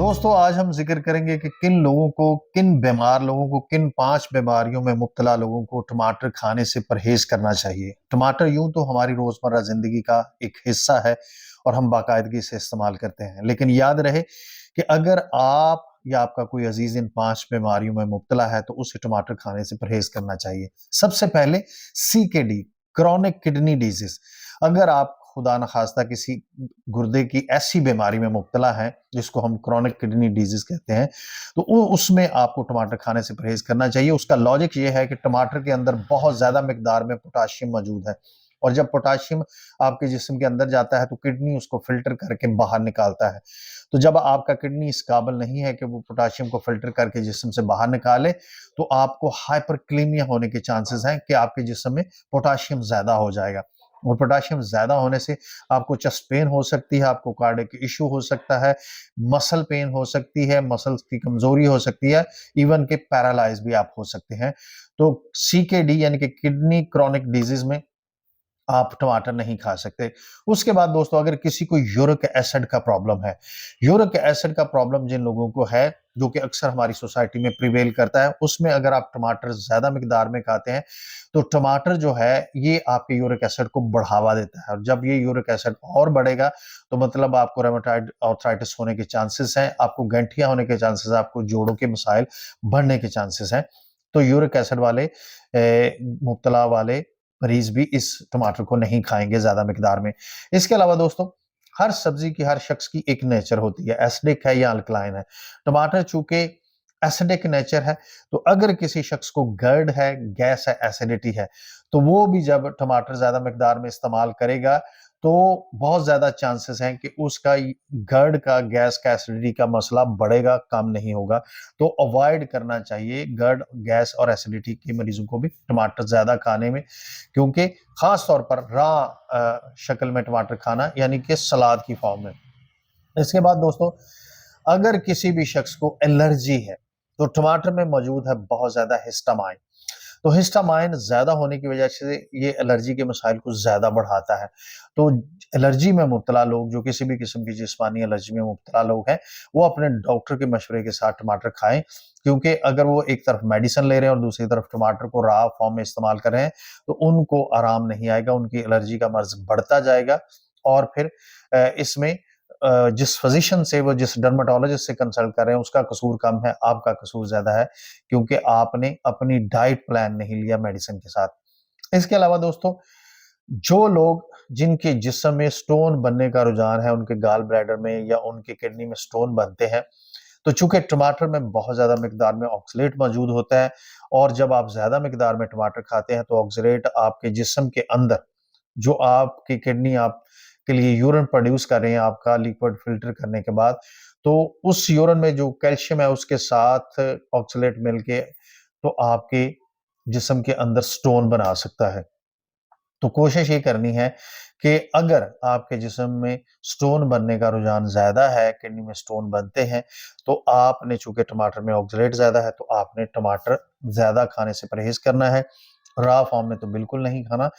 दोस्तों आज हम जिक्र करेंगे कि किन लोगों को, किन बीमार लोगों को, किन 5 बीमारियों में मुब्तला लोगों को टमाटर खाने से परहेज़ करना चाहिए। टमाटर यूँ तो हमारी रोज़मर्रा ज़िंदगी का एक हिस्सा है और हम बाकायदगी से इस्तेमाल करते हैं। लेकिन याद रहे कि अगर आप या आपका कोई अज़ीज़ इन 5 बीमारियों में मुब्तला है तो उसे टमाटर खाने से परहेज़ करना चाहिए। सबसे पहले सीकेडी, क्रोनिक किडनी डिज़ीज़। अगर आप खुदा न खास्ता किसी गुर्दे की ऐसी बीमारी में मुब्तला है जिसको हम क्रोनिक किडनी डिजीज कहते हैं, तो उसमें आपको टमाटर खाने से परहेज करना चाहिए। उसका लॉजिक ये है कि टमाटर के अंदर बहुत ज्यादा मिकदार में पोटाशियम मौजूद है और जब पोटाशियम आपके जिस्म के अंदर जाता है तो किडनी उसको फिल्टर करके बाहर निकालता है। तो जब आपका किडनी इस काबिल नहीं है कि वो पोटाशियम को फिल्टर करके जिस्म से बाहर निकाले, तो आपको हाइपरक्लीमिया होने के चांसेस हैं कि आपके जिस्म में पोटाशियम ज्यादा हो जाएगा और पोटाशियम ज्यादा होने से आपको चेस्ट पेन हो सकती है, आपको कार्डियक इशू हो सकता है, मसल पेन हो सकती है, मसल्स की कमजोरी हो सकती है, इवन के पैरालाइज भी आप हो सकते हैं। तो सीकेडी यानी कि किडनी क्रॉनिक डिजीज में आप टमाटर नहीं खा सकते। उसके बाद दोस्तों अगर किसी को यूरिक एसिड का प्रॉब्लम है, यूरिक एसिड का प्रॉब्लम जिन लोगों को है, जो कि अक्सर हमारी सोसाइटी में प्रिवेल करता है, उसमें अगर आप टमाटर ज़्यादा मिकदार में खाते हैं, तो टमाटर जो है ये आपके यूरिक एसिड को बढ़ावा देता है और जब ये यूरिक एसिड और बढ़ेगा, तो मतलब आपको रूमेटॉइड आर्थराइटिस होने के चांसेस हैं, आपको गठिया होने के चांसेस हैं, आपको जोड़ों के मसाइल बढ़ने के चांसेस हैं। तो यूरिक एसिड वाले मुब्तला वाले मरीज भी इस टमाटर को नहीं खाएंगे ज्यादा मिकदार में। इसके अलावा दोस्तों हर सब्जी की, हर शख्स की एक नेचर होती है, एसिडिक है या अल्कलाइन है। टमाटर चूंकि एसिडिक नेचर है, तो अगर किसी शख्स को गर्ड है, गैस है, एसिडिटी है, तो वो भी जब टमाटर ज्यादा मिकदार में इस्तेमाल करेगा तो बहुत ज्यादा चांसेस हैं कि उसका गर्ड का, गैस का, एसिडिटी का मसला बढ़ेगा, कम नहीं होगा। तो अवॉइड करना चाहिए गर्ड, गैस और एसिडिटी के मरीजों को भी टमाटर ज्यादा खाने में, क्योंकि खास तौर पर शक्ल में टमाटर खाना यानी कि सलाद की फॉर्म में। इसके बाद दोस्तों अगर किसी भी शख्स को एलर्जी है तो टमाटर में मौजूद है बहुत ज्यादा हिस्टामाइन। तो हिस्टामाइन ज्यादा होने की वजह से ये एलर्जी के मसाइल को ज्यादा बढ़ाता है। तो एलर्जी में मुब्तला लोग, जो किसी भी किस्म की जिस्मानी एलर्जी में मुब्तला लोग हैं, वो अपने डॉक्टर के मशवरे के साथ टमाटर खाएं, क्योंकि अगर वो एक तरफ मेडिसिन ले रहे हैं और दूसरी तरफ टमाटर को रॉ फॉर्म में इस्तेमाल कर रहे हैं तो उनको आराम नहीं आएगा, उनकी एलर्जी का मर्ज बढ़ता जाएगा और फिर इसमें जिस फिजिशियन से, वो जिस डर्मेटोलॉजिस्ट से कंसल्ट कर रहे हैं उसका कसूर कम है, आपका कसूर ज्यादा है, क्योंकि आपने अपनी डाइट प्लान नहीं लिया मेडिसिन के साथ। इसके अलावा दोस्तों जो लोग, जिनके जिस्म में स्टोन बनने का रुझान है, उनके गाल ब्लैडर में या उनके किडनी में स्टोन बनते हैं, तो चूंकि टमाटर में बहुत ज्यादा मिकदार में ऑक्सलेट मौजूद होता है और जब आप ज्यादा मिकदार में टमाटर खाते हैं तो ऑक्सलेट आपके जिस्म के अंदर, जो आपकी किडनी आप के लिए यूरिन प्रोड्यूस कर रहे हैं आपका लिक्विड फिल्टर करने के बाद, तो उस यूरिन में जो कैल्शियम है उसके साथ ऑक्सलेट मिलके तो आपके जिस्म के अंदर स्टोन बना सकता है। तो कोशिश ये करनी है कि अगर आपके जिस्म में स्टोन बनने का रुझान ज्यादा है, किडनी में स्टोन बनते हैं, तो आपने, चूंकि टमाटर में ऑक्सलेट ज्यादा है, तो आपने टमाटर ज्यादा खाने से परहेज करना है। रॉ फॉर्म में तो बिल्कुल नहीं खाना,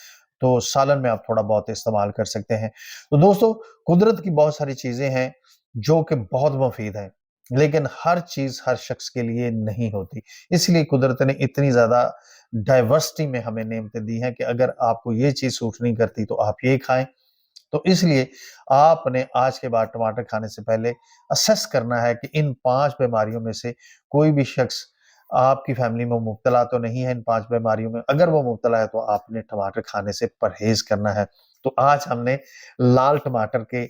तो सालन में आप थोड़ा बहुत इस्तेमाल कर सकते हैं। तो दोस्तों कुदरत की बहुत सारी चीजें हैं जो कि बहुत मुफीद हैं, लेकिन हर चीज हर शख्स के लिए नहीं होती। इसलिए कुदरत ने इतनी ज्यादा डाइवर्सिटी में हमें नेमतें दी हैं कि अगर आपको ये चीज सूट नहीं करती तो आप ये खाएं। तो इसलिए आपने आज के बाद टमाटर खाने से पहले असेस करना है कि इन 5 बीमारियों में से कोई भी शख्स आपकी फैमिली में मुब्तला तो नहीं है इन 5 बीमारियों में। अगर वो मुब्तला है तो आपने टमाटर खाने से परहेज करना है। तो आज हमने लाल टमाटर के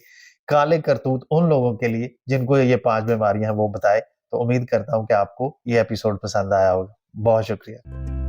काले करतूत उन लोगों के लिए जिनको ये 5 बीमारियां हैं वो बताए। तो उम्मीद करता हूं कि आपको ये एपिसोड पसंद आया होगा। बहुत शुक्रिया।